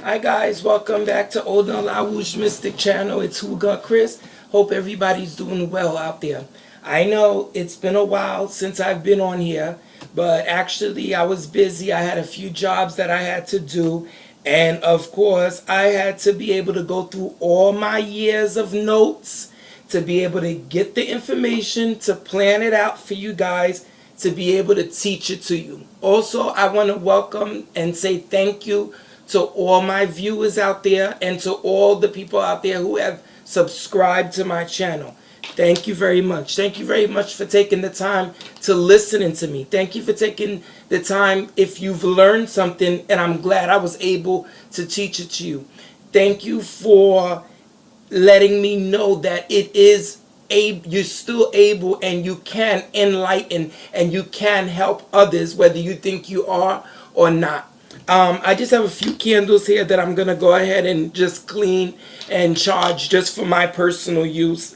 Hi guys, welcome back to Odin LaRouge Mystic Channel. It's Huga Chris. Hope everybody's doing well out there. I know it's been a while since I've been on here, but actually I was busy. I had a few jobs that I had to do, and of course I had to be able to go through all my years of notes to be able to get the information, to plan it out for you guys, to be able to teach it to you. Also, I want to welcome and say thank you to all my viewers out there and to all the people out there who have subscribed to my channel. Thank you very much. Thank you very much for taking the time to listening to me. Thank you for taking the time if you've learned something, and I'm glad I was able to teach it to you. Thank you for letting me know that you're still able and you can enlighten and you can help others, whether you think you are or not. I just have a few candles here that I'm gonna go ahead and just clean and charge just for my personal use.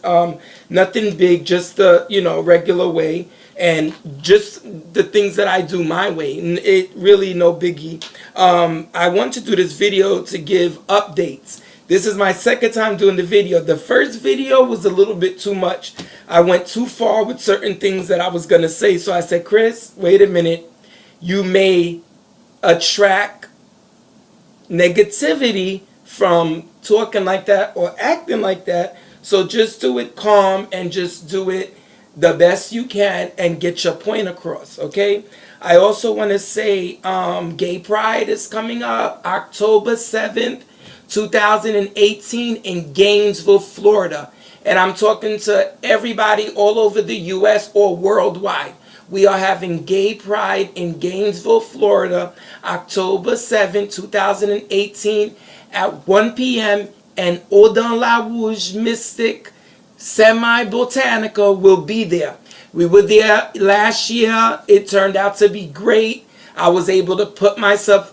Nothing big, just the regular way, and just the things that I do my way. And it really no biggie. I want to do this video to give updates. This is my second time doing the video. The first video was a little bit too much. I went too far with certain things that I was gonna say. So I said, Chris, wait a minute. You may attract negativity from talking like that or acting like that. So just do it calm and just do it the best you can and get your point across, okay? I also want to say Gay Pride is coming up October 7th, 2018 in Gainesville, Florida. And I'm talking to everybody all over the U.S. or worldwide. We are having Gay Pride in Gainesville, Florida, October 7th, 2018 at 1 p.m. and Odin LaRouge Mystic Semi-Botanica will be there. We were there last year. It turned out to be great. I was able to put myself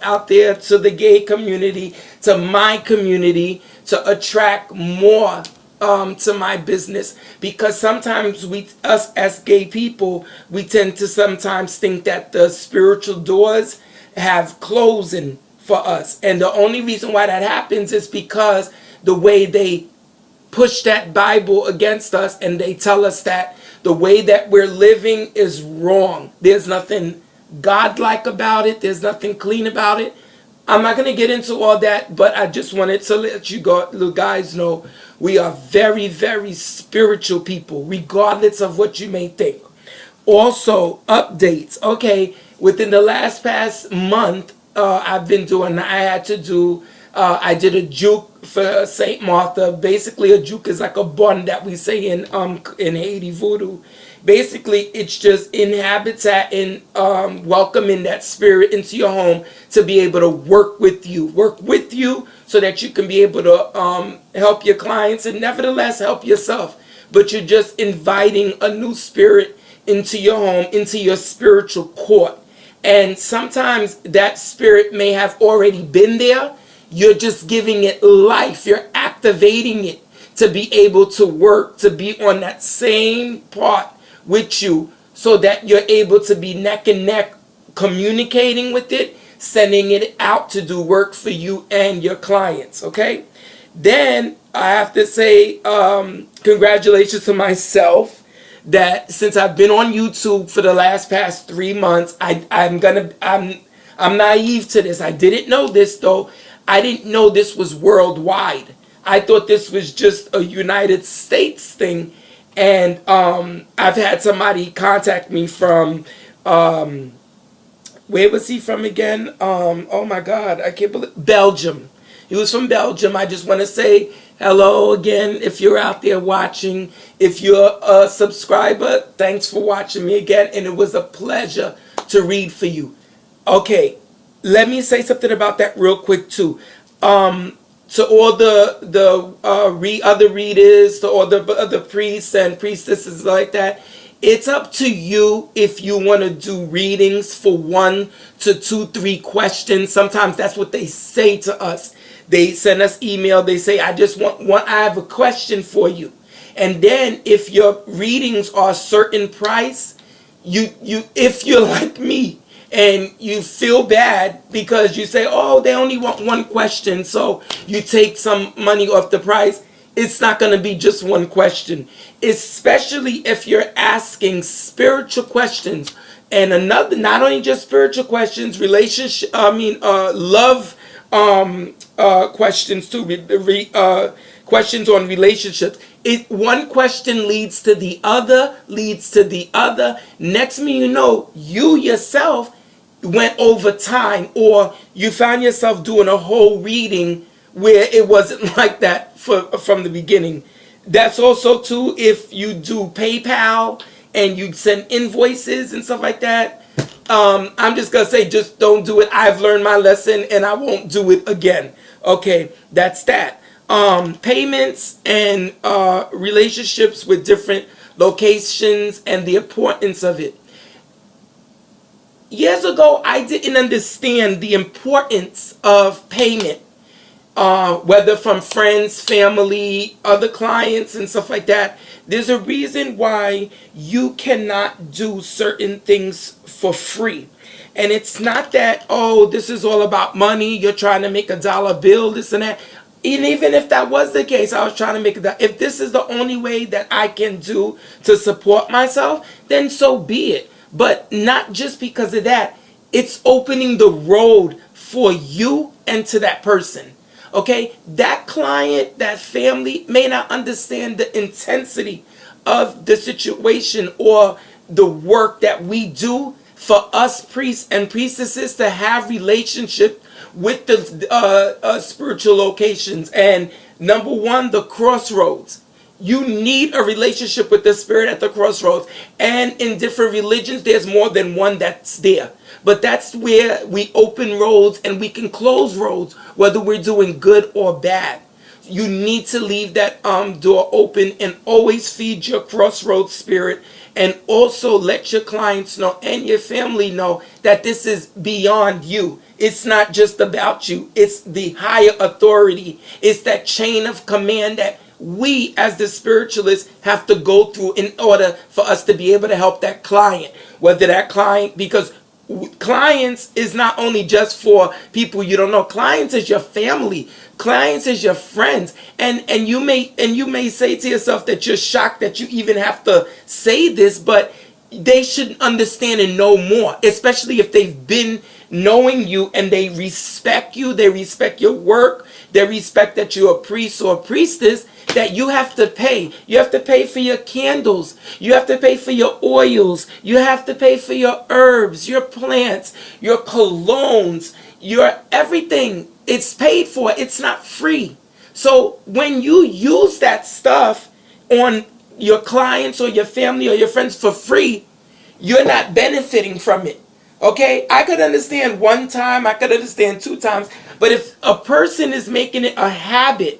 out there to the gay community, to my community, to attract more to my business, because sometimes us as gay people, we tend to sometimes think that the spiritual doors have closing for us, and the only reason why that happens is because the way they push that Bible against us, and they tell us that the way that we're living is wrong. There's nothing godlike about it. There's nothing clean about it. I'm not going to get into all that, but I just wanted to let you guys know we are very, very spiritual people, regardless of what you may think. Also, updates. Okay, within the past month, I did a juke for St. Martha. Basically, a juke is like a bun that we say in Haiti voodoo. Basically, it's just in habitat and welcoming that spirit into your home to be able to work with you so that you can be able to help your clients and nevertheless help yourself. But you're just inviting a new spirit into your home, into your spiritual court. And sometimes that spirit may have already been there. You're just giving it life. You're activating it to be able to work, to be on that same part with you, so that you're able to be neck and neck communicating with it, sending it out to do work for you and your clients, okay? Then I have to say congratulations to myself that since I've been on YouTube for the past 3 months, I'm naive to this. I didn't know this though. I didn't know this was worldwide. I thought this was just a United States thing. And I've had somebody contact me from, where was he from again? Oh my God, I can't believe, Belgium. He was from Belgium. I just want to say hello again if you're out there watching. If you're a subscriber, thanks for watching me again. And it was a pleasure to read for you. Okay, let me say something about that real quick too. To all the other readers, to all the priests and priestesses like that, it's up to you if you want to do readings for 1 to 2, 3 questions. Sometimes that's what they say to us. They send us email. They say, I have a question for you. And then if your readings are a certain price, if you're like me and you feel bad because you say, oh, they only want one question, so you take some money off the price. It's not going to be just one question, especially if you're asking spiritual questions. And another, not only just spiritual questions, relationship, love questions too, questions on relationships. One question leads to the other, leads to the other. Next thing you know, you yourself went over time, or you found yourself doing a whole reading where it wasn't like that from the beginning. That's also too if you do PayPal and you send invoices and stuff like that. I'm just gonna say, just don't do it. I've learned my lesson and I won't do it again. Okay, that's that. Payments and relationships with different locations and the importance of it. Years ago, I didn't understand the importance of payment, whether from friends, family, other clients, and stuff like that. There's a reason why you cannot do certain things for free. And it's not that, oh, this is all about money, you're trying to make a dollar bill, this and that. And even if that was the case, I was trying to make it, if this is the only way that I can do to support myself, then so be it. But not just because of that. It's opening the road for you and to that person. Okay, that client, that family may not understand the intensity of the situation or the work that we do for us priests and priestesses to have relationship with the spiritual locations. And number one, the crossroads. You need a relationship with the spirit at the crossroads. And in different religions, there's more than one that's there. But that's where we open roads and we can close roads, whether we're doing good or bad. You need to leave that door open and always feed your crossroads spirit, and also let your clients know and your family know that this is beyond you. It's not just about you. It's the higher authority. It's that chain of command that we as the spiritualists have to go through in order for us to be able to help that client. Whether that client, because clients is not only just for people you don't know. Clients is your family. Clients is your friends. And you may say to yourself that you're shocked that you even have to say this, but they should understand and know more, especially if they've been knowing you and they respect you, they respect your work, they respect that you're a priest or a priestess, that you have to pay. You have to pay for your candles. You have to pay for your oils. You have to pay for your herbs, your plants, your colognes, your everything. It's paid for. It's not free. So when you use that stuff on your clients or your family or your friends for free, you're not benefiting from it. Okay? I could understand one time, I could understand two times, but if a person is making it a habit,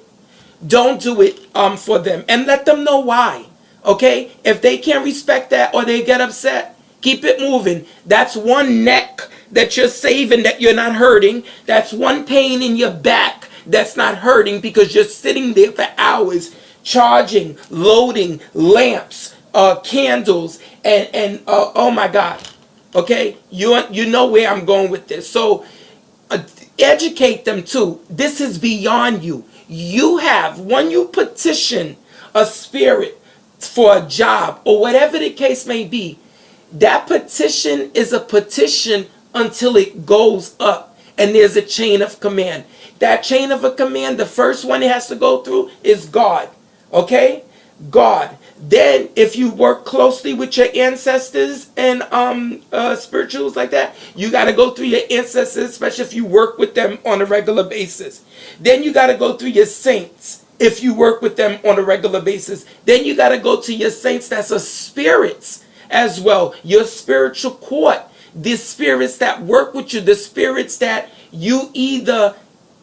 don't do it for them, and let them know why. Okay? If they can't respect that or they get upset, keep it moving. That's one neck that you're saving, that you're not hurting. That's one pain in your back that's not hurting because you're sitting there for hours charging, loading lamps, candles, and oh my God. Okay? You know where I'm going with this. So educate them too. This is beyond you. You have, when you petition a spirit for a job or whatever the case may be, that petition is a petition until it goes up, and there's a chain of command. That chain of a command, the first one it has to go through is God. Okay? God. Then if you work closely with your ancestors and spirituals like that, you got to go through your ancestors, especially if you work with them on a regular basis. Then you got to go through your saints if you work with them on a regular basis. Then you got to go to your saints that's a spirits as well, your spiritual court, the spirits that work with you, the spirits that you either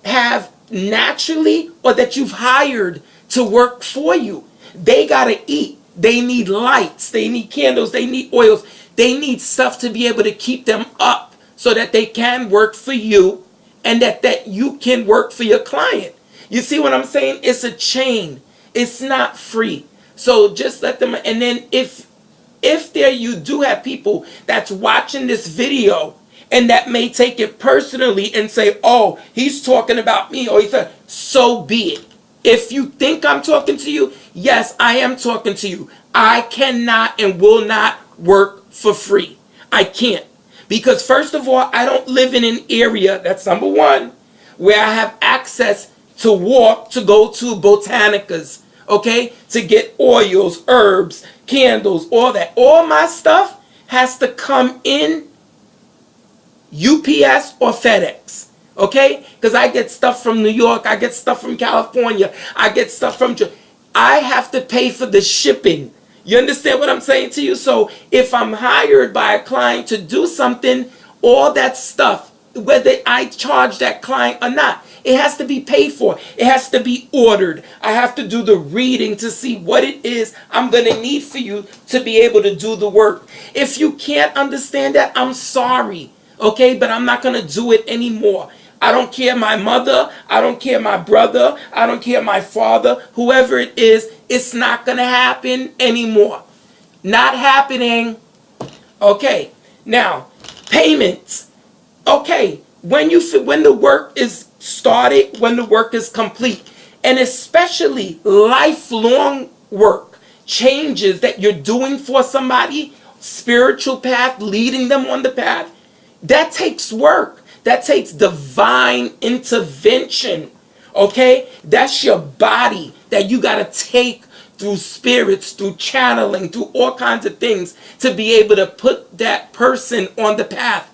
have naturally or that you've hired to work for you. They gotta eat. They need lights. They need candles. They need oils. They need stuff to be able to keep them up so that they can work for you and that you can work for your client. You see what I'm saying? It's a chain. It's not free. So just let them. And then if there you do have people that's watching this video and that may take it personally and say, oh, he's talking about me, or he said, so be it. If you think I'm talking to you, yes, I am talking to you. I cannot and will not work for free. I can't. Because first of all, I don't live in an area, that's number one, where I have access to walk to go to Botanicas, okay? To get oils, herbs, candles, all that. All my stuff has to come in UPS or FedEx, okay? Because I get stuff from New York, I get stuff from California, I get stuff from... I have to pay for the shipping. You understand what I'm saying to you? So if I'm hired by a client to do something, all that stuff, whether I charge that client or not, it has to be paid for. It has to be ordered. I have to do the reading to see what it is I'm going to need for you to be able to do the work. If you can't understand that, I'm sorry. Okay, but I'm not going to do it anymore. I don't care my mother, I don't care my brother, I don't care my father, whoever it is, it's not going to happen anymore. Not happening. Okay, now, payments. Okay, when the work is started, when the work is complete, and especially lifelong work, changes that you're doing for somebody, spiritual path, leading them on the path, that takes work. That takes divine intervention. Okay? That's your body that you got to take through spirits, through channeling, through all kinds of things to be able to put that person on the path.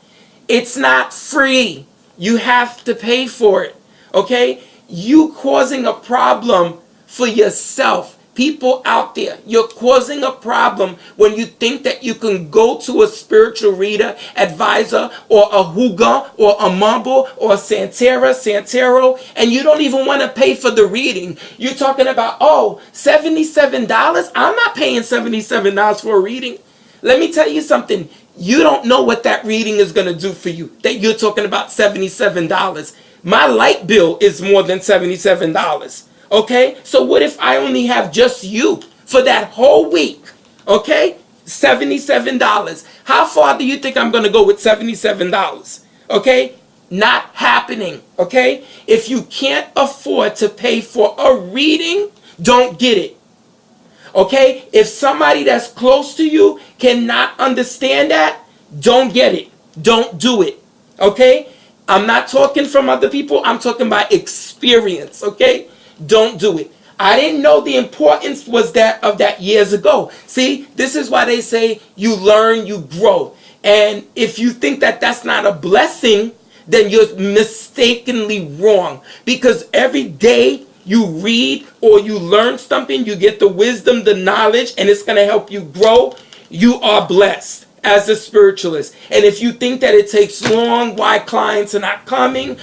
It's not free. You have to pay for it. Okay? You causing a problem for yourself. People out there, you're causing a problem when you think that you can go to a spiritual reader, advisor, or a Huga, or a Mumble, or a Santero, and you don't even want to pay for the reading. You're talking about, oh, $77? I'm not paying $77 for a reading. Let me tell you something. You don't know what that reading is going to do for you, that you're talking about $77. My light bill is more than $77. Okay, so what if I only have just you for that whole week? Okay, $77. How far do you think I'm going to go with $77? Okay, not happening. Okay, if you can't afford to pay for a reading, don't get it. Okay, if somebody that's close to you cannot understand that, don't get it. Don't do it. Okay, I'm not talking from other people. I'm talking by experience. Okay. Don't do it. I didn't know the importance of that years ago. See, this is why they say you learn, you grow. And if you think that that's not a blessing, then you're mistakenly wrong. Because every day you read or you learn something, you get the wisdom, the knowledge, and it's going to help you grow. You are blessed as a spiritualist. And if you think that it takes long, why clients are not coming,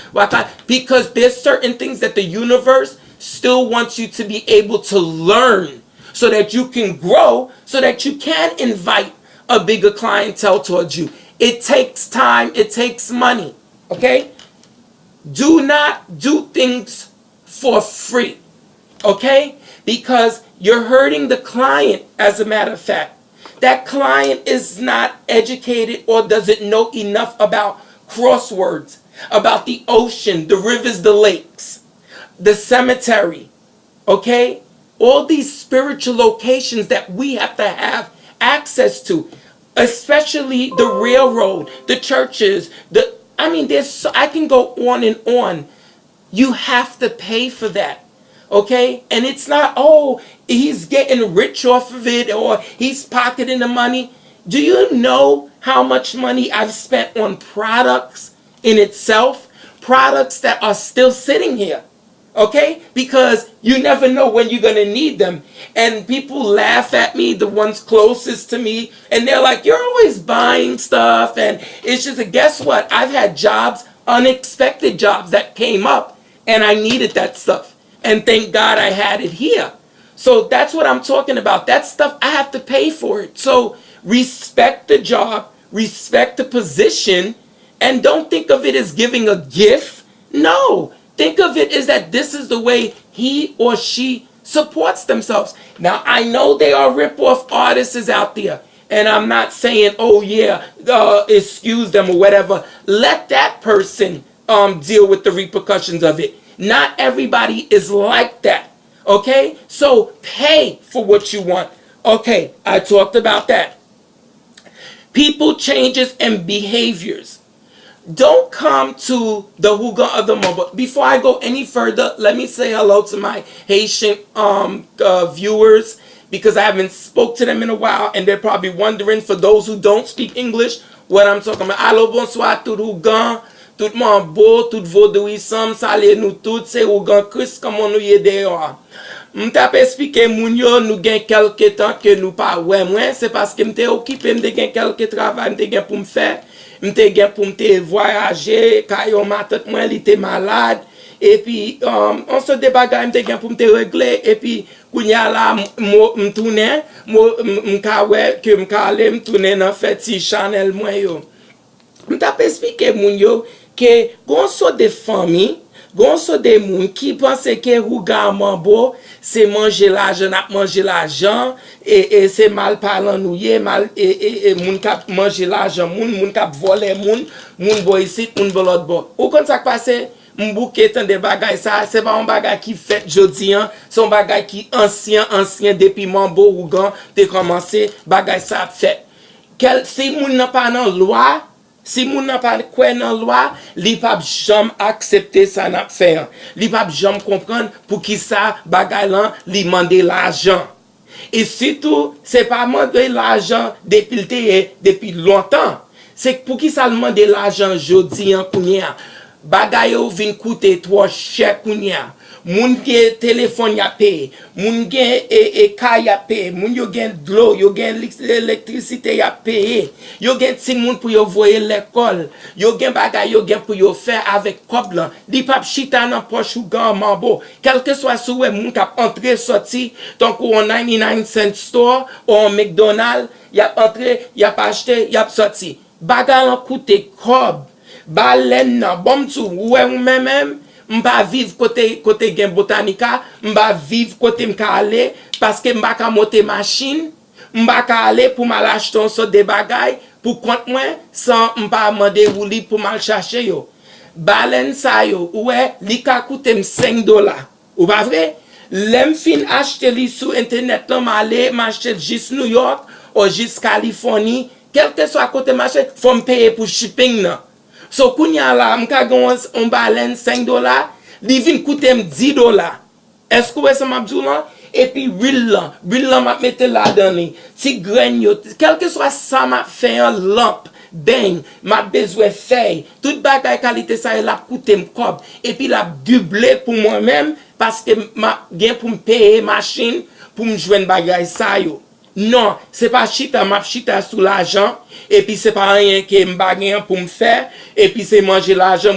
because there's certain things that the universe still wants you to be able to learn so that you can grow, so that you can invite a bigger clientele towards you. It takes time, it takes money, okay? Do not do things for free, okay? Because you're hurting the client, as a matter of fact. That client is not educated or doesn't know enough about crosswords, about the ocean, the rivers, the lakes, the cemetery, okay? All these spiritual locations that we have to have access to, especially the railroad, the churches, I can go on and on. You have to pay for that, okay? And it's not, oh, he's getting rich off of it or he's pocketing the money. Do you know how much money I've spent on products in itself? Products that are still sitting here. Okay? Because you never know when you're going to need them. And people laugh at me, the ones closest to me, and they're like, you're always buying stuff. And it's just, guess what? I've had jobs, unexpected jobs that came up, and I needed that stuff. And thank God I had it here. So that's what I'm talking about. That stuff, I have to pay for it. So respect the job, respect the position, and don't think of it as giving a gift. No. Think of it as that this is the way he or she supports themselves. Now, I know there are rip-off artists out there, And I'm not saying, oh yeah, excuse them or whatever. Let that person deal with the repercussions of it. Not everybody is like that. Okay? So pay for what you want. Okay, I talked about that. People changes and behaviors. Don't come to the Hygge of the Moment. Before I go any further, let me say hello to my Haitian viewers, because I haven't spoke to them in a while, and they're probably wondering, for those who don't speak English, what I'm talking about. Allô, bonsoir, tout Hygge, tout mon beau, tout vaudouissant, salé nous toutes, c'est Hygge Chris, comment nous y dehors. M'tap expliqué moun yo nous gen quelque temps que nous pas ouais moi, c'est parce que m'étais occupé, m'te gen quelque travail, m'te gen pour me faire. M'te gen pour m'te voyager, quand yon matin moi il était malade, et puis on se débagaille, m'te gen pour m'te régler, et puis kounya la m'tourner, m'ka ouais que m'ka aller m'tourner dans fête Chanel moi yo. M'tap expliqué moun yo que gon so de famille, gon so de moun qui pense que Hygge Mambo c'est manger l'argent, manger l'argent, et c'est mal parlant nous y mal, et moun kap manger l'argent, moun kap voler moun boy ici, moun bo l'autre bo. Ou kon ça passe, m'bouke tant de bagay ça, c'est pas un bagay qui fait jodi an, c'est un bagay qui ancien depuis Mambo Hygge te commencé, bagay ça fait. Si moun n'a pas nan loi, si moun n'a pas quoi dans loi, li pa jam accepter ça n'a faire. Li pa jam comprendre pour qui ça bagay lan li mande l'argent. Et surtout, c'est pas demander l'argent depuis longtemps. C'est pour qui ça demande l'argent jodi an kounya. Bagay yo vin coûter trop cher kounya. Moun gen téléphone ya paye, moun gen kay ya paye, moun yo gen l'eau, yo gen l'électricité ya paye, yo gen ti moun pour yo voyer l'école, yo gen bagay yo gen pour yo faire avec kob lan, li pap chita nan poche Hygge Mambo, quel que soit souhait moun kap entrer sorti, donc ou un 99 cent store, ou un McDonald's, y a entré, y a acheté, y a sorti. Bagay lan coûte kob, balen nan, bon tou, ouais ou même, m'pa vivre côté gen botanica, m'pa vivre côté m'ka aller parce que m'pa ka monter machine, m'pa ka aller pour mal acheter un sort de bagay pour compte moi sans m'pa demander ou li pour mal chercher yo. Balen sa yo, ouais, li ka coûte $5. Ou pas vrai? L'em fin acheter li sur internet là m'acheter juste New York ou juste Californie, quel que soit côté marché, faut me payer pour shipping nan. So kounya la, m'ka gon on balen $5, li vin coûte $10. Est-ce que vous ça m'a dit là? Et puis huile là m'a mette là dedans. Ti grain yo, quel que soit ça m'a fait un lampe, bang, m'a besoin feuille. Toute bagay qualité ça la coûte m'cob. Et puis la doublé pour moi-même parce que m'a gain pour me payer machine pour me joindre bagay ça yo. Non, c'est pas chita, m'a chita sous l'argent, et puis c'est pas rien que m'ba gen pour me faire, et puis c'est manger l'argent,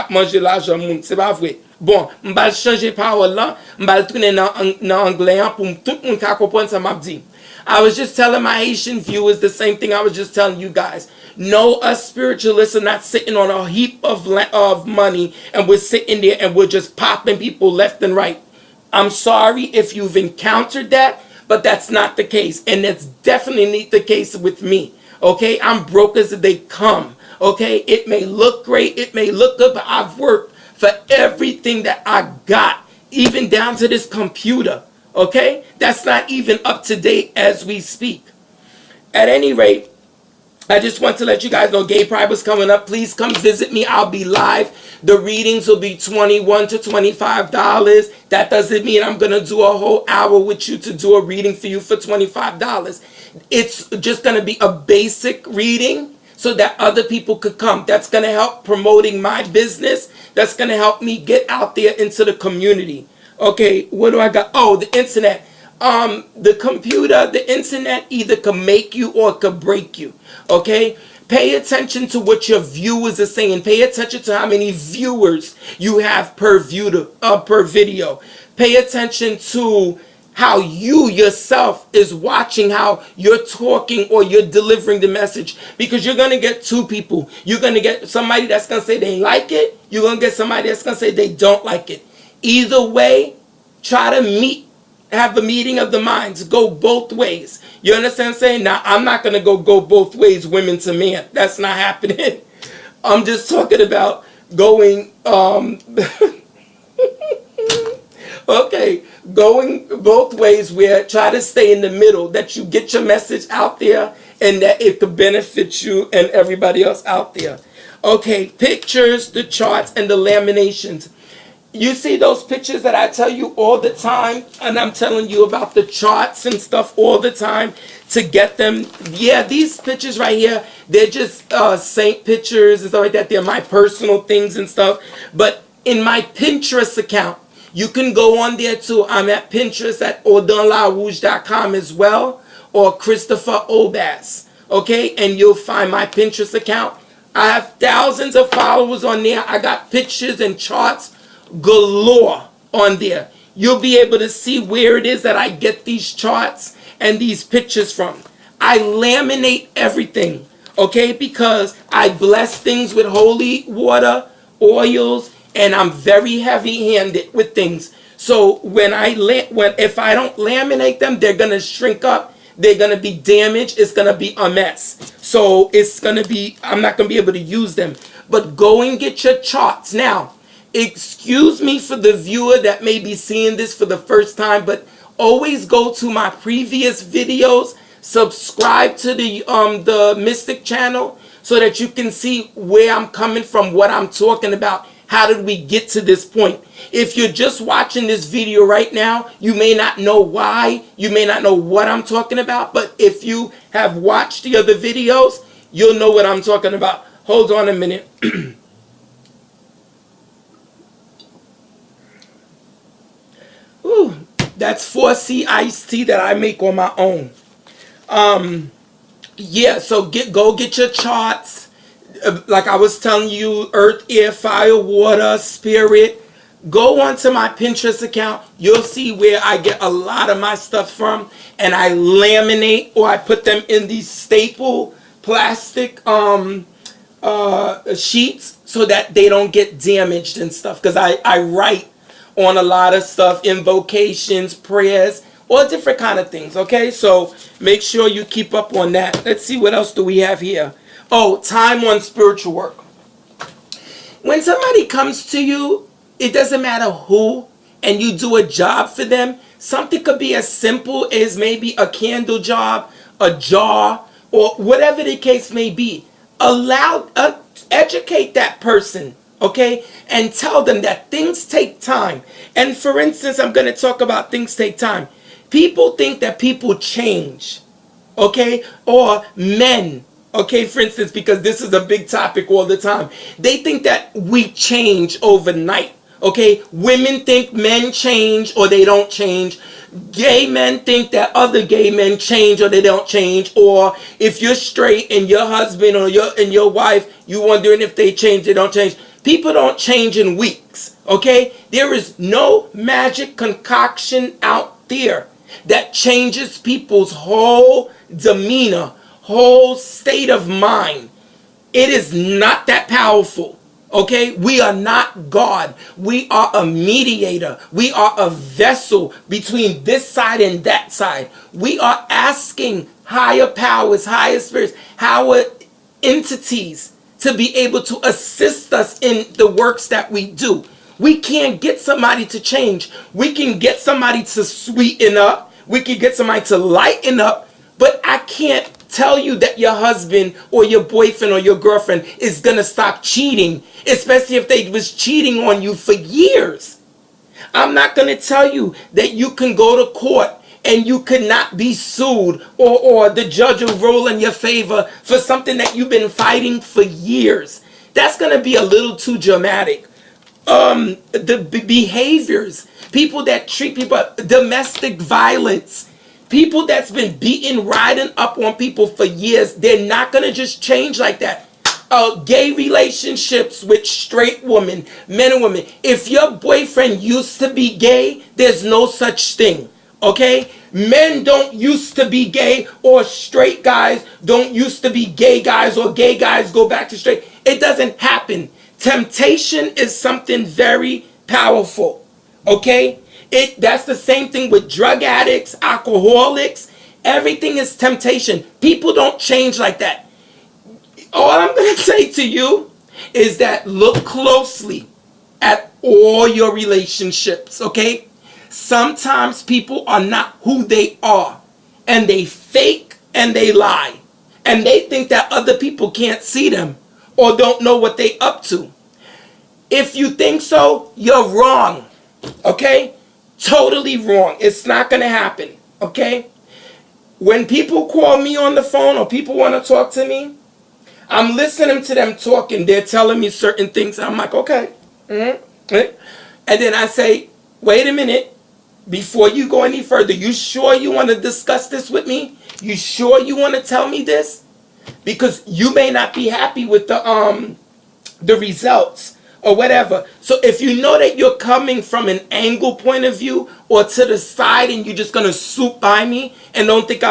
manger l'argent, c'est pas vrai. Bon, m'ba changer parole là, m'ba tourner dans anglais pour tout le monde qui comprendre ça m'a dit. I was just telling my Haitian viewers the same thing I was just telling you guys. No, us spiritualists are not sitting on a heap of money, and we're sitting there and we're just popping people left and right. I'm sorry if you've encountered that, but that's not the case, and that's definitely the case with me. Okay, I'm broke as they come. Okay, it may look great, it may look good, but I've worked for everything that I got, even down to this computer. Okay, that's not even up to date as we speak. At any rate, I just want to let you guys know Gay Pride was coming up. Please come visit me. I'll be live. The readings will be $21 to $25. That doesn't mean I'm going to do a whole hour with you to do a reading for you for $25. It's just going to be a basic reading so that other people could come. That's going to help promoting my business. That's going to help me get out there into the community. Okay, what do I got? Oh, the internet. The computer, the internet either can make you or it can break you. Okay? Pay attention to what your viewers are saying. Pay attention to how many viewers you have per video. Pay attention to how you yourself is watching, how you're talking or you're delivering the message. Because you're going to get two people. You're going to get somebody that's going to say they like it. You're going to get somebody that's going to say they don't like it. Either way, try to meet have a meeting of the minds, go both ways. You understand what I'm saying? Now, I'm not going to go both ways, women to men. That's not happening. I'm just talking about going, okay, going both ways where try to stay in the middle, that you get your message out there and that it could benefit you and everybody else out there. Okay, pictures, the charts, and the laminations. You see those pictures that I tell you all the time, and I'm telling you about the charts and stuff all the time to get them. Yeah, these pictures right here, they're just saint pictures and stuff like that. They're my personal things and stuff. But in my Pinterest account, you can go on there too. I'm at Pinterest at audinlarouge.com as well, or Christopher Obas. Okay, and you'll find my Pinterest account. I have thousands of followers on there. I got pictures and charts galore on there. You'll be able to see where it is that I get these charts and these pictures from. I laminate everything, okay, because I bless things with holy water, oils, and I'm very heavy-handed with things. So if I don't laminate them, they're gonna shrink up. They're gonna be damaged. It's gonna be a mess. So I'm not gonna be able to use them. But go and get your charts now. Excuse me for the viewer that may be seeing this for the first time, but always go to my previous videos, subscribe to the Mystic channel so that you can see where I'm coming from, what I'm talking about. How did we get to this point? If you're just watching this video right now, you may not know why, you may not know what I'm talking about, but if you have watched the other videos, you'll know what I'm talking about. Hold on a minute. Ooh, that's 4C iced tea that I make on my own. Yeah, so go get your charts. Like I was telling you, earth, air, fire, water, spirit. Go onto my Pinterest account. You'll see where I get a lot of my stuff from. And I laminate, or I put them in these staple plastic sheets so that they don't get damaged and stuff. Because I write on a lot of stuff, invocations, prayers, all different kind of things, okay? So make sure you keep up on that. Let's see, what else do we have here? Oh, time on spiritual work. When somebody comes to you, it doesn't matter who, and you do a job for them, something could be as simple as maybe a candle job, a jar, or whatever the case may be. Educate that person, okay? And tell them that things take time. And for instance, I'm going to talk about things take time. People think that people change, okay? Or men, okay, for instance, because this is a big topic all the time. They think that we change overnight, okay? Women think men change or they don't change. Gay men think that other gay men change or they don't change. Or if you're straight and your husband or your wife, you wondering if they change, they don't change. People don't change in weeks, okay? There is no magic concoction out there that changes people's whole demeanor, whole state of mind. It is not that powerful, okay? We are not God. We are a mediator. We are a vessel between this side and that side. We are asking higher powers, higher spirits, higher entities to be able to assist us in the works that we do. We can't get somebody to change. We can get somebody to sweeten up. We can get somebody to lighten up. But I can't tell you that your husband or your boyfriend or your girlfriend is going to stop cheating, especially if they was cheating on you for years. I'm not going to tell you that you can go to court and you could not be sued, or the judge will rule in your favor for something that you've been fighting for years. That's going to be a little too dramatic. The behaviors, people that treat people, domestic violence, people that's been beating, riding up on people for years, they're not going to just change like that. Gay relationships with straight women, men and women. If your boyfriend used to be gay, there's no such thing. Okay? Men don't used to be gay, or straight guys don't used to be gay guys, or gay guys go back to straight. It doesn't happen. Temptation is something very powerful. Okay? That's the same thing with drug addicts, alcoholics. Everything is temptation. People don't change like that. All I'm going to say to you is that look closely at all your relationships, okay? Sometimes people are not who they are, and they fake and they lie, and they think that other people can't see them or don't know what they up to. If you think so, you're wrong, okay? Totally wrong. It's not going to happen, okay? When people call me on the phone or people want to talk to me, I'm listening to them talking. They're telling me certain things. I'm like, okay. And then I say, wait a minute. Before you go any further, you sure you want to discuss this with me? You sure you want to tell me this? Because you may not be happy with the results or whatever. So if you know that you're coming from an angle point of view or to the side and you're just going to swoop by me and don't think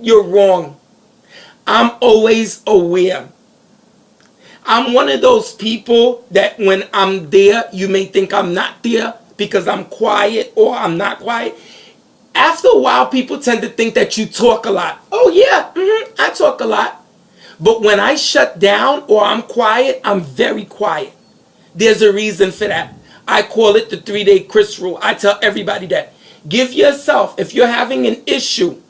you're wrong. I'm always aware. I'm one of those people that when I'm there, you may think I'm not there because I'm quiet or I'm not quiet. After a while, people tend to think that you talk a lot. Oh yeah, I talk a lot. But when I shut down or I'm quiet, I'm very quiet. There's a reason for that. I call it the 3-day Chris rule. I tell everybody that. Give yourself, if you're having an issue,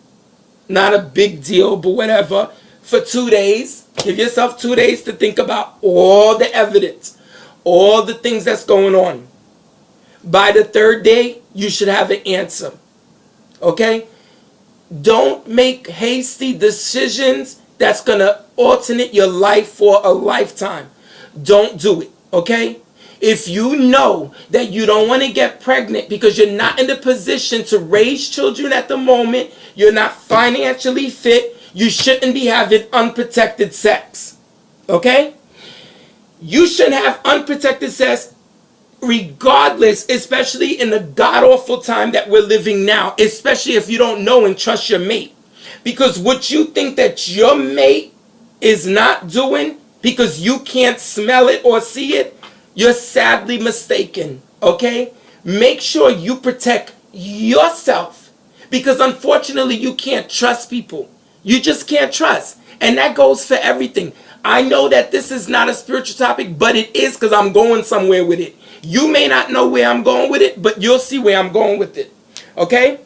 not a big deal, but whatever, for 2 days, give yourself 2 days to think about all the evidence, all the things that's going on. By the 3rd day, you should have an answer. Okay? Don't make hasty decisions that's going to alternate your life for a lifetime. Don't do it. Okay? If you know that you don't want to get pregnant because you're not in the position to raise children at the moment, you're not financially fit, you shouldn't be having unprotected sex. Okay? You shouldn't have unprotected sex regardless, especially in the god-awful time that we're living now, especially if you don't know and trust your mate. Because what you think that your mate is not doing because you can't smell it or see it, you're sadly mistaken, okay? Make sure you protect yourself because unfortunately you can't trust people. You just can't trust. And that goes for everything. I know that this is not a spiritual topic, but it is because I'm going somewhere with it. You may not know where I'm going with it, but you'll see where I'm going with it, okay?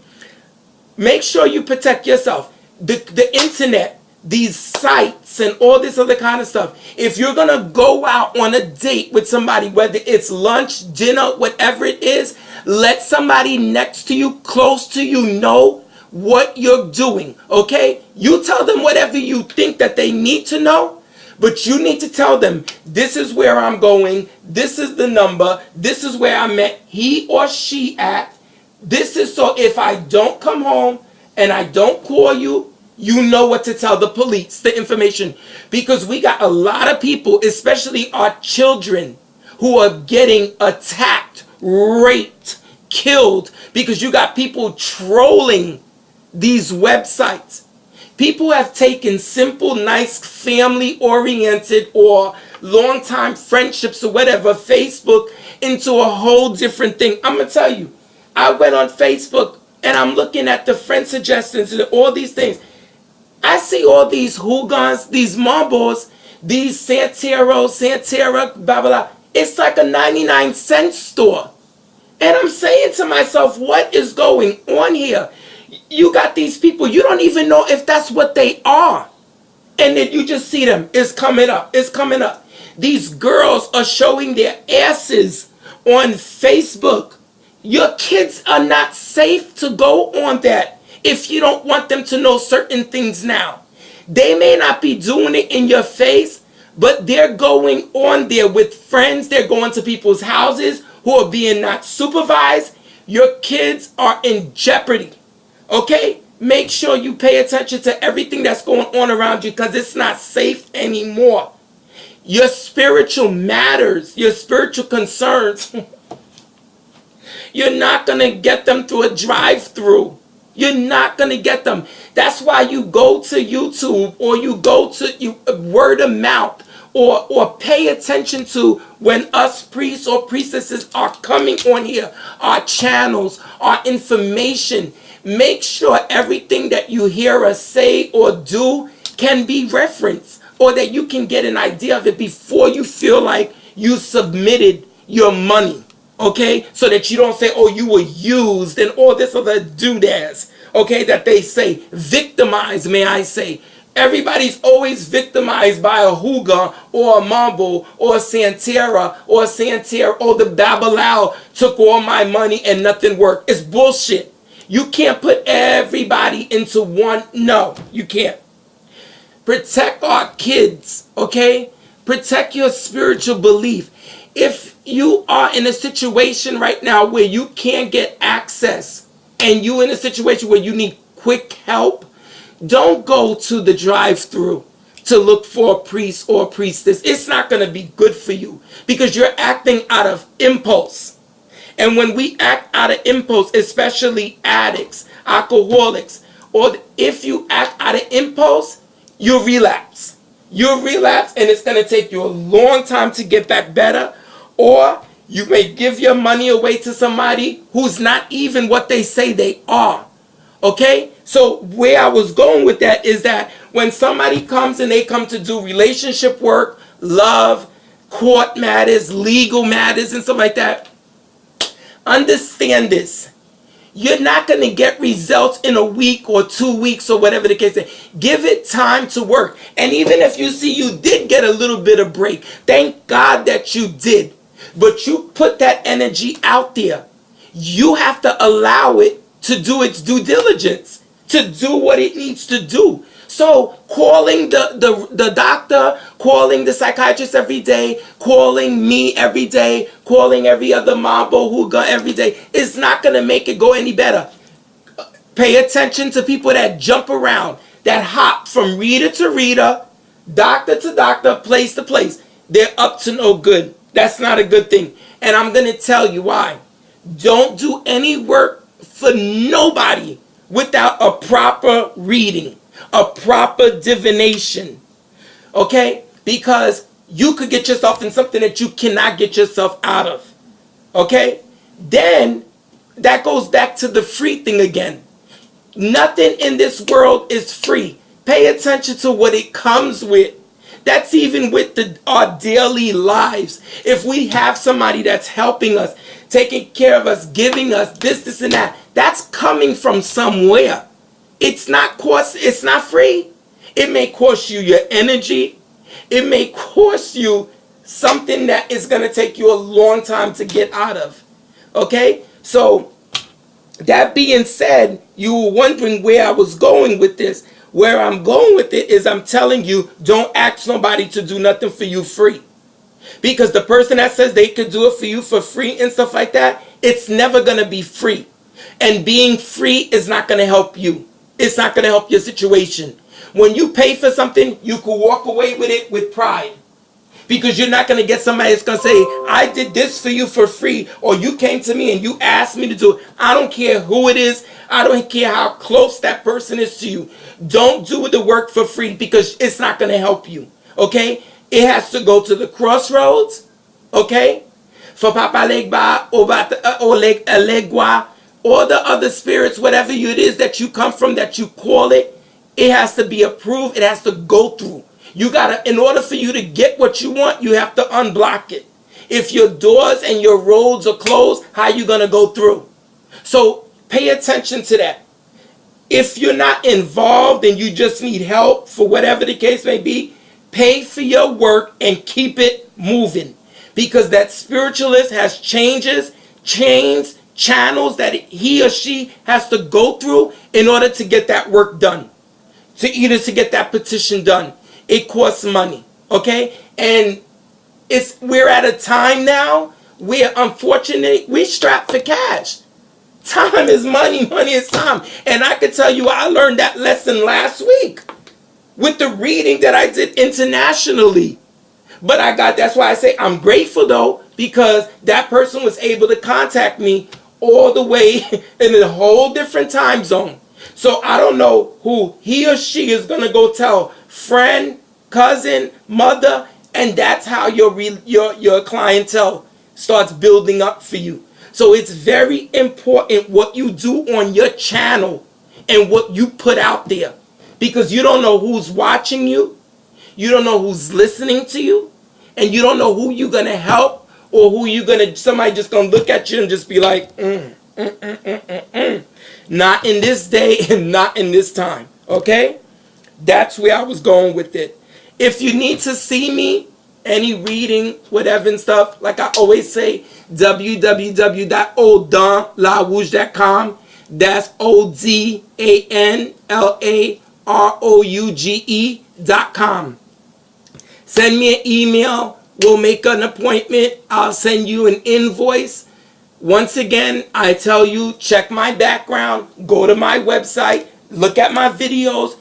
Make sure you protect yourself. The internet, these sites and all this other kind of stuff. If you're going to go out on a date with somebody, whether it's lunch, dinner, whatever it is, let somebody next to you, close to you, know what you're doing, okay? You tell them whatever you think that they need to know, but you need to tell them, this is where I'm going, this is the number, this is where I met he or she at, this is so if I don't come home and I don't call you, you know what to tell the police, the information. Because we got a lot of people, especially our children, who are getting attacked, raped, killed, because you got people trolling these websites. People have taken simple, nice, family-oriented or long-time friendships or whatever, Facebook, into a whole different thing. I'm going to tell you, I went on Facebook and I'm looking at the friend suggestions and all these things. I see all these hoogans, these mambos, these Santera, blah, blah, blah. It's like a 99-cent store. And I'm saying to myself, what is going on here? You got these people, you don't even know if that's what they are. And then you just see them. It's coming up. It's coming up. These girls are showing their asses on Facebook. Your kids are not safe to go on that if you don't want them to know certain things now. They may not be doing it in your face, but they're going on there with friends. They're going to people's houses who are being not supervised. Your kids are in jeopardy. Okay? Make sure you pay attention to everything that's going on around you because it's not safe anymore. Your spiritual matters, your spiritual concerns, you're not going to get them through a drive-through. You're not going to get them. That's why you go to YouTube or you go to word of mouth or pay attention to when us priests or priestesses are coming on here, our channels, our information. Make sure everything that you hear us say or do can be referenced, or that you can get an idea of it before you feel like you submitted your money. Okay? So that you don't say, oh, you were used and all this other doodads. Okay? That they say. Victimized, may I say. Everybody's always victimized by a Huga or a Mambo or a Santerra or the Babalawo took all my money and nothing worked. It's bullshit. You can't put everybody into one. No, you can't. Protect our kids, okay? Protect your spiritual belief. If you are in a situation right now where you can't get access and you're in a situation where you need quick help, don't go to the drive-thru to look for a priest or a priestess. It's not going to be good for you because you're acting out of impulse. And when we act out of impulse, especially addicts, alcoholics, or if you act out of impulse, you'll relapse. You'll relapse and it's going to take you a long time to get back better. Or you may give your money away to somebody who's not even what they say they are. Okay? So where I was going with that is that when somebody comes and they come to do relationship work, love, court matters, legal matters, and stuff like that, understand this. You're not going to get results in a week or 2 weeks or whatever the case is. Give it time to work. And even if you see you did get a little bit of break, thank God that you did. But you put that energy out there. You have to allow it to do its due diligence, to do what it needs to do. So calling the doctor, calling the psychiatrist every day, calling me every day, calling every other mambo Huga every day is not going to make it go any better. Pay attention to people that jump around, that hop from reader to reader, doctor to doctor, place to place. They're up to no good. That's not a good thing. And I'm going to tell you why. Don't do any work for nobody without a proper reading, a proper divination. Okay? Because you could get yourself in something that you cannot get yourself out of. Okay? Then that goes back to the free thing again. Nothing in this world is free. Pay attention to what it comes with. That's even with our daily lives. If we have somebody that's helping us, taking care of us, giving us this, and that, that's coming from somewhere. It's not free. It may cost you your energy. It may cost you something that is going to take you a long time to get out of. Okay? So, that being said, you were wondering where I was going with this. Where I'm going with it is I'm telling you, don't ask nobody to do nothing for you free. Because the person that says they could do it for you for free and stuff like that, it's never going to be free. And being free is not going to help you. It's not going to help your situation. When you pay for something, you can walk away with it with pride. Because you're not going to get somebody that's going to say, I did this for you for free, or you came to me and you asked me to do it. I don't care who it is. I don't care how close that person is to you. Don't do the work for free because it's not going to help you. Okay? It has to go to the crossroads. Okay? For Papa Legba, Olegwa, or the other spirits, whatever it is that you come from, that you call it, it has to be approved. It has to go through. You gotta, in order for you to get what you want, you have to unblock it. If your doors and your roads are closed, how are you gonna go through? So pay attention to that. If you're not involved and you just need help for whatever the case may be, pay for your work and keep it moving. Because that spiritualist has chains, channels that he or she has to go through in order to get that work done. To get that petition done. It costs money, okay? And we're at a time now where, unfortunately, we're strapped for cash. Time is money, money is time. And I can tell you, I learned that lesson last week with the reading that I did internationally. But that's why I say I'm grateful, though, because that person was able to contact me all the way in a whole different time zone. So I don't know who he or she is going to go tell friend, cousin, mother, And that's how your clientele starts building up for you. So it's very important what you do on your channel and what you put out there, because you don't know who's watching you, you don't know who's listening to you, and you don't know who you're gonna help, or who you're gonna, somebody just gonna look at you and just be like, not in this day and not in this time. Okay, that's where I was going with it. If you need to see me, any reading, whatever and stuff, like I always say, www.odonlarouge.com. That's ODANLAROUGE.com. Send me an email. We'll make an appointment. I'll send you an invoice. Once again, I tell you, check my background, go to my website, look at my videos.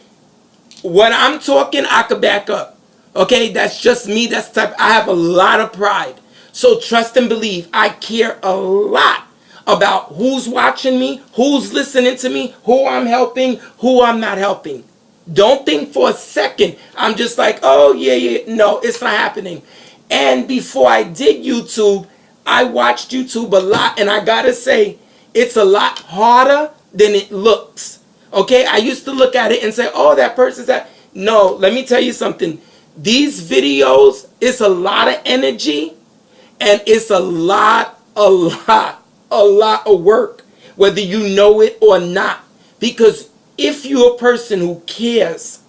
What I'm talking, I could back up. Okay, that's just me. That's the type. I have a lot of pride. So trust and believe. I care a lot about who's watching me, who's listening to me, who I'm helping, who I'm not helping. Don't think for a second I'm just like, oh yeah. No, it's not happening. And before I did YouTube, I watched YouTube a lot, and I gotta say, it's a lot harder than it looks. Okay, I used to look at it and say, oh, that person's that. No, let me tell you something. These videos, it's a lot of energy, and it's a lot of work, whether you know it or not. Because if you're a person who cares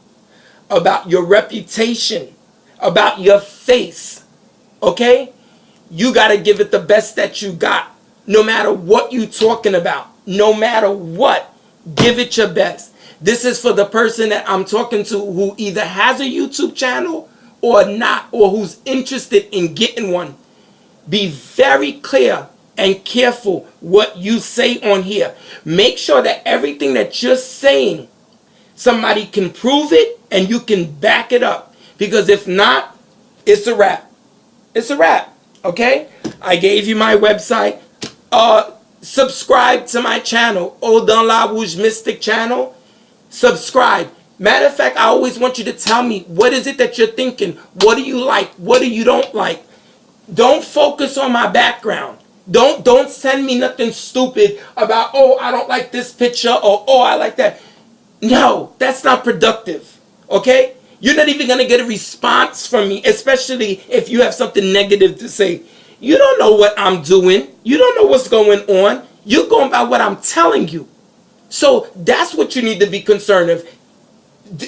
about your reputation, about your face, okay, you got to give it the best that you got. No matter what you're talking about, no matter what, give it your best. This is for the person that I'm talking to who either has a YouTube channel or not, or who's interested in getting one. Be very clear and careful what you say on here. Make sure that everything that you're saying, somebody can prove it and you can back it up. Because if not, it's a wrap. It's a wrap. Okay? I gave you my website. Subscribe to my channel, Odon LaRouge Mystic channel. Subscribe. Matter of fact, I always want you to tell me, what is it that you're thinking? What do you like? What do you don't like? Don't focus on my background. Don't send me nothing stupid about, oh, I don't like this picture, or oh, I like that. No, that's not productive. Okay? You're not even going to get a response from me, especially if you have something negative to say. You don't know what I'm doing. You don't know what's going on. You're going by what I'm telling you. So that's what you need to be concerned of.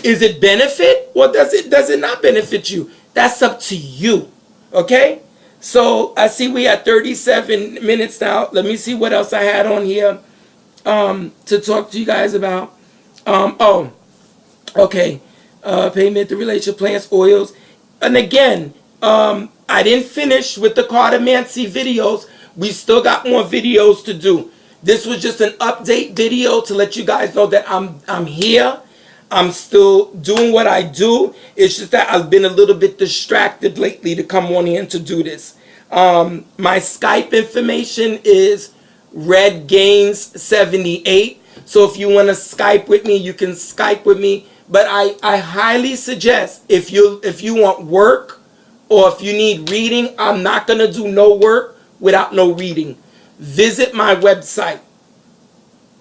Is it benefit, or does it not benefit you? That's up to you. Okay? So I see we at 37 minutes now. Let me see what else I had on here to talk to you guys about. Okay. Payment, the relationship plans, oils. And again, I didn't finish with the Cartomancy videos. We still got more videos to do. This was just an update video to let you guys know that I'm here. I'm still doing what I do. It's just that I've been a little bit distracted lately to come on here and to do this. My Skype information is RedGains78. So if you want to Skype with me, you can Skype with me. But I highly suggest, if you want work, or if you need reading, I'm not going to do no work without no reading. Visit my website.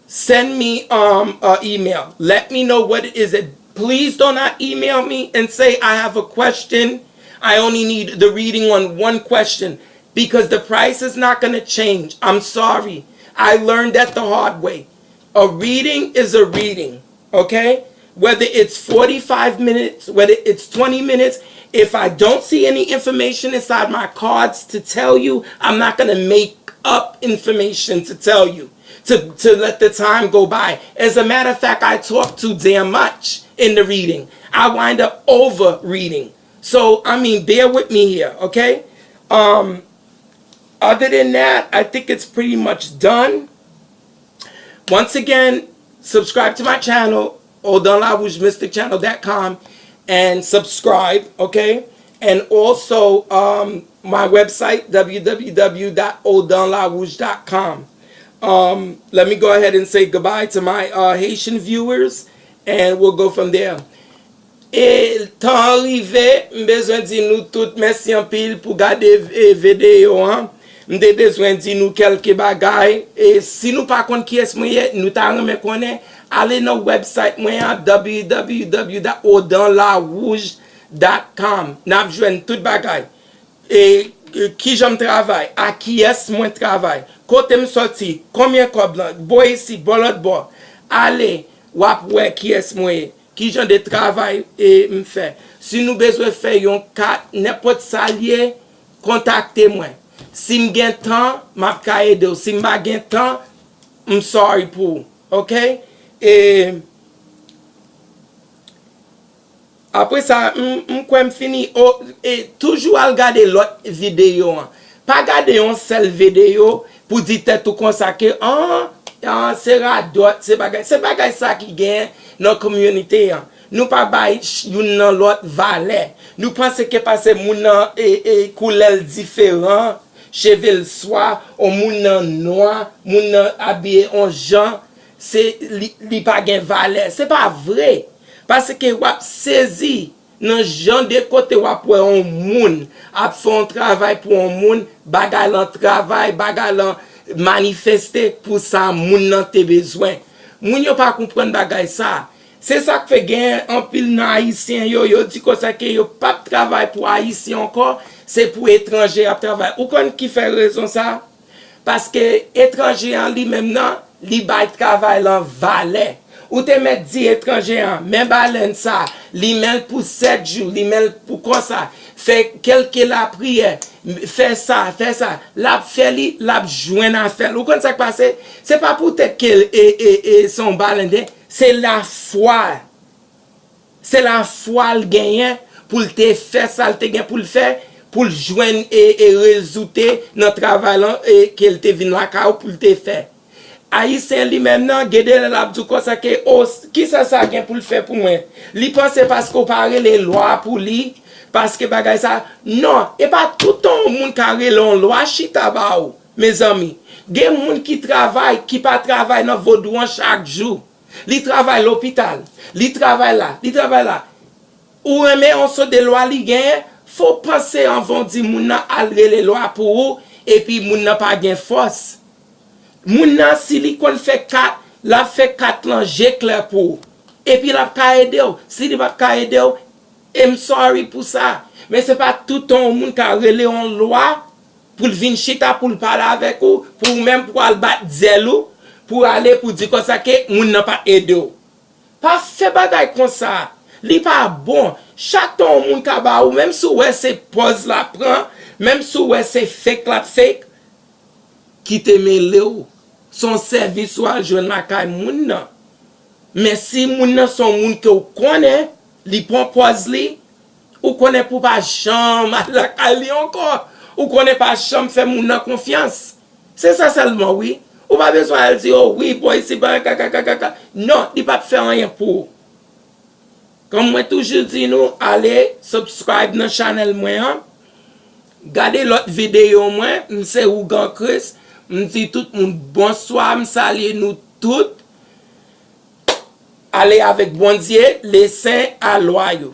Send me an email. Let me know what it is. Please do not email me and say I have a question. I only need the reading on one question, because the price is not going to change. I'm sorry. I learned that the hard way. A reading is a reading, okay? Whether it's 45 minutes, whether it's 20 minutes, if I don't see any information inside my cards to tell you, I'm not going to make up information to tell you, to let the time go by. As a matter of fact, I talk too damn much in the reading. I wind up over reading. So, I mean, bear with me here, okay? Other than that, I think it's pretty much done. Once again, subscribe to my channel, OdonLaRougeMysticChannel.com, and subscribe, okay? And also my website, www.odonlarouge.com. Let me go ahead and say goodbye to my Haitian viewers, and we'll go from there. Et temps arrivé, besoin de nous toutes merci en pile pour garder vidéo hein. M'de besoin de nous quelques bagailles et si nous pas connaît qui est moi nous t'a remet connaît allez dans website moi www.audanlarouge.com n'a joindre toute bagaille et qui j'aime travail à qui est moi travail côté me sorti combien cob blanc boy ici bolot bo allez wap ouais qui est moi qui genre de travail et me fait si nous besoin faire un cas n'importe salier contactez-moi si me gain temps m'a ka aider si m'a gain temps I'm sorry pour OK et après ça m'quoi me fini et toujours à regarder l'autre vidéo pas regarder une seule vidéo pour dire tout comme ça que c'est radot c'est bagay ça qui gagne dans communauté nous pas bail une dans l'autre valet nous pensons que parce moun et couleur différent cheveux soir au moun noir moun habillé en jaune c'est li pas gagne valet c'est pas vrai parce que wap saisi dans gens de côté wap pour un moun a fait un travail pour un moun bagalan travail bagalan manifester pour ça moun nan te besoin moun yo pas comprendre bagay ça c'est ça que fait gain en pile nan haïtien yo dit comme ça que yo pas travail pour haïtien encore c'est pour étranger à travail ou kon qui fait raison ça parce que étranger en lui-même nan li bay travail en valet ou te met 10 étrangers même balen ça li mêle pour 7 jours li mêle pour quoi ça fait quelque la prière fait ça la fait li la joindre à faire ou quand ça passe c'est pas pour tête qu'elle et son balendé c'est la foi le gagnant pour te faire ça te gain pour le faire pour joindre et résulter notre travail et qu'elle te vinn la ka pour te faire haïtien lui même nan gede la dou comme ça que qui ça gain pour le faire pour moi li pense parce qu'on parle les lois pour lui parce que bagay ça non et pas tout le monde qui a lon loi chita ba ou mes amis gen moun qui travaille qui pas travaille dans vaudouan chaque jour li travaille l'hôpital li travaille là ou aimer on so de loi li gen faut penser avant di moun nan alre les lois pour ou et puis moun nan pas gen force moun nan si li kon fait 4 la fait 4 lan j'ai clair pour et puis la ka aider si li pas ka aider I'm sorry pour ça mais c'est pas tout le monde qui a relé en loi pour venir chita pour parler avec ou pour même pour aller battre zèlo pour aller pour dire comme ça que moun n'a pas aidé pas fait bagay comme ça li pas bon chaque ton moun ka ba ou même si ouais c'est pause la prend même si ouais c'est fake qui te mêlé ou son service ou à joindre la kay moun nan mais si moun nan son moun que ou connaît li propose li ou connaît pour pas chambre la kali encore ou connaît pas chambre fait moun nan confiance c'est ça seulement oui ou pas besoin de dire oh oui boy c'est pas non il pas faire rien pour comme moi toujours dit nous allez subscribe dans channel moi regardez l'autre vidéo moi c'est Ougan Chris me dit tout le monde bonsoir me saluer nous toutes allez avec bon Dieu les saints à loyaux.